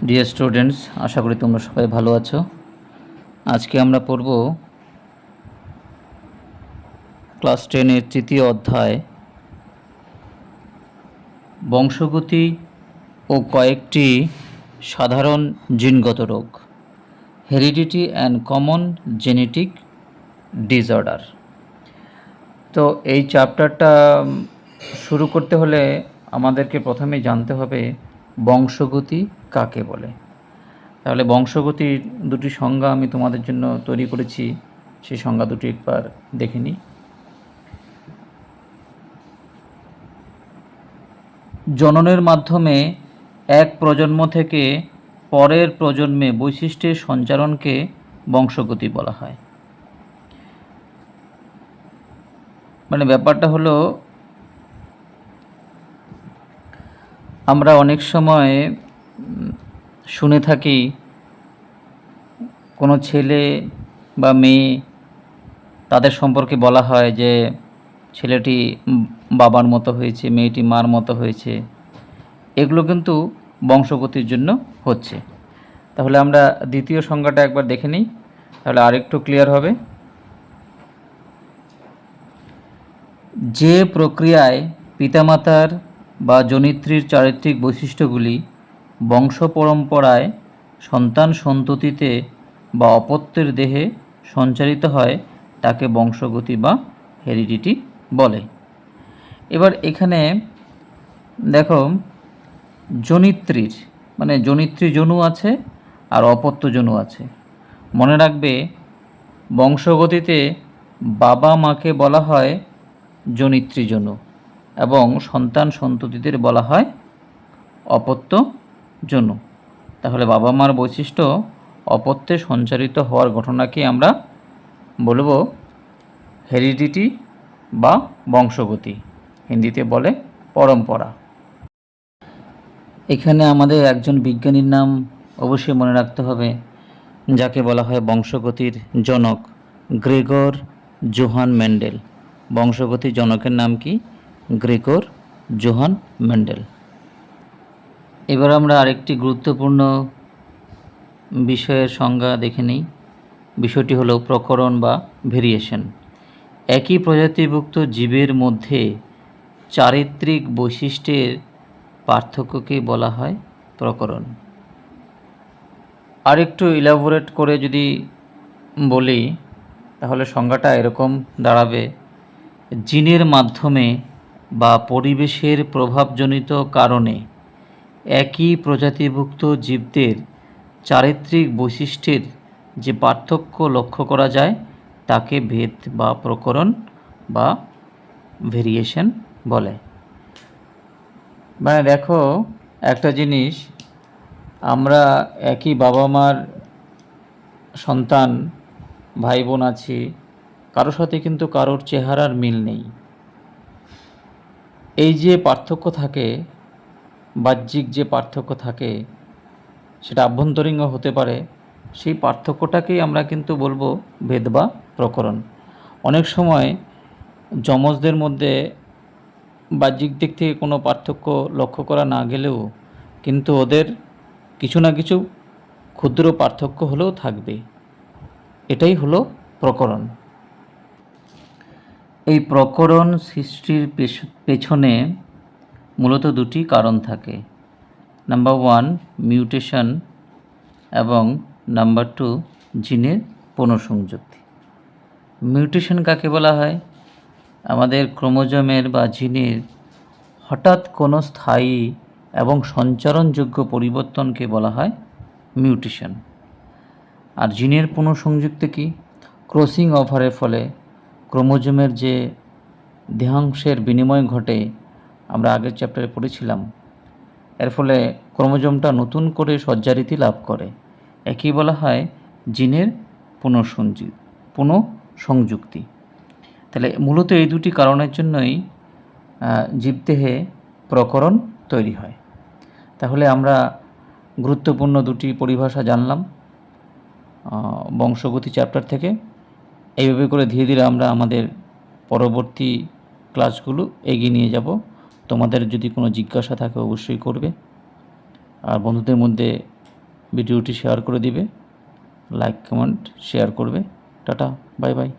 Dear students, আশা করি তোমরা সবাই ভালো আছো। আজকে আমরা পড়ব ক্লাস 10-এর তৃতীয় অধ্যায়, বংশগতি ও কয়েকটি সাধারণ জিনগত রোগ, heredity and common genetic disorder. তো এই চ্যাপ্টারটা শুরু করতে হলে আমাদেরকে প্রথমে জানতে হবে বংশগতি কাকে বলে। তাহলে বংশগতির দুটি সংজ্ঞা আমি তোমাদের জন্য তৈরি করেছি, সেই সংজ্ঞা দুটি একবার দেখে নিই। জননের মাধ্যমে এক প্রজন্ম থেকে পরের প্রজন্মে বৈশিষ্ট্যের সঞ্চারণকে বংশগতি বলা হয়। মানে ব্যাপারটা হলো, আমরা অনেক সময় শুনে থাকি কোনো ছেলে বা মেয়ে, তাদের সম্পর্কে বলা হয় যে ছেলেটি বাবার মতো হয়েছে, মেয়েটি মার মতো হয়েছে। এগুলো কিন্তু বংশগতির জন্য হচ্ছে। তাহলে আমরা দ্বিতীয় সংজ্ঞাটা একবার দেখে নিই, তাহলে আরেকটু ক্লিয়ার হবে। যে প্রক্রিয়ায় পিতামাতার বা জনিত্রীর চারিত্রিক বৈশিষ্ট্যগুলি বংশ পরম্পরায় সন্তান সন্ততিতে বা অপত্যের দেহে সঞ্চারিত হয় তাকে বংশগতি বা হেরিডিটি বলে। এবার এখানে দেখো, জনিত্রীর মানে জনিত্রী জনু আছে আর অপত্য জনু আছে। মনে রাখবে, বংশগতিতে বাবা মাকে বলা হয় জনিত্রী জনু এবং সন্তান সন্ততিদের বলা হয় অপত্য জনু। তাহলে বাবা মার বৈশিষ্ট্য অপত্যে সঞ্চারিত হওয়ার ঘটনাকে আমরা বলবো হেরিডিটি বা বংশগতি, হিন্দিতে বলে পরম্পরা। এখানে আমাদের একজন বিজ্ঞানীর নাম অবশ্যই মনে রাখতে হবে, যাকে বলা হয় বংশগতির জনক, গ্রেগর জোহান মেন্ডেল। বংশগতির জনকের নাম কি? Gregor Johann Mendel. এবার আমরা আরেকটি গুরুত্বপূর্ণ বিষয়ের সংজ্ঞা দেখে নিই। বিষয়টি হলো প্রকরণ বা ভেরিয়েশন। একই প্রজাতিভুক্ত জীবের মধ্যে চারিত্রিক বৈশিষ্ট্যের পার্থক্যকে বলা হয় প্রকরণ। আরেকটু ইলাবোরেট করে যদি বলি, তাহলে সংজ্ঞাটা এরকম দাঁড়াবে: জিনের মাধ্যমে বা পরিবেশের প্রভাবজনিত কারণে একই প্রজাতিভুক্ত জীবদের চারিত্রিক বৈশিষ্ট্যের যে পার্থক্য লক্ষ্য করা যায় তাকে ভেদ বা প্রকরণ বা ভেরিয়েশন বলে। মানে দেখো, একটা জিনিস, আমরা একই বাবা মার সন্তান, ভাই বোন আছি, কারোর সাথে কিন্তু কারোর চেহারার মিল নেই। এই যে পার্থক্য থাকে, বাহ্যিক যে পার্থক্য থাকে, সেটা আভ্যন্তরীণও হতে পারে, সেই পার্থক্যটাকেই আমরা কিন্তু বলবো ভেদ বা প্রকরণ। অনেক সময় যমজদের মধ্যে বাহ্যিক দিক থেকে কোনো পার্থক্য লক্ষ্য করা না গেলেও কিন্তু ওদের কিছু না কিছু ক্ষুদ্র পার্থক্য হলেও থাকবে। এটাই হলো প্রকরণ। এই প্রকরণ সৃষ্টির পেছনে মূলত দুটি কারণ থাকে। নাম্বার 1 মিউটেশন এবং নাম্বার 2 জিনের পুনঃসংযুক্তি। মিউটেশন কাকে বলা হয়? আমাদের ক্রোমোজোমের বা জিনের হঠাৎ কোনো স্থায়ী এবং সঞ্চারণযোগ্য পরিবর্তনকে বলা হয় মিউটেশন। আর জিনের পুনঃসংযুক্তি কি? ক্রসিং ওভারের ফলে ক্রোমোজোমের যে দেহাংশের বিনিময় ঘটে, আমরা আগের চ্যাপ্টারে পড়েছিলাম, এর ফলে ক্রোমোজোমটা নতুন করে সজ্জারীতি লাভ করে। একই বলা হয় জিনের পুনঃসংযুক্তি। তাহলে মূলত এই দুটি কারণের জন্যই জীবদেহে প্রকরণ তৈরি হয়। তাহলে আমরা গুরুত্বপূর্ণ দুটি পরিভাষা জানলাম বংশগতি চ্যাপ্টার থেকে। এইভাবে করে ধীরে ধীরে আমরা আমাদের পরবর্তী ক্লাসগুলো এগিয়ে নিয়ে যাব। তোমাদের যদি কোনো জিজ্ঞাসা থাকে অবশ্যই করবে, আর বন্ধুদের মধ্যে ভিডিওটি শেয়ার করে দিবে, লাইক কমেন্ট শেয়ার করবে। Tata, bye bye.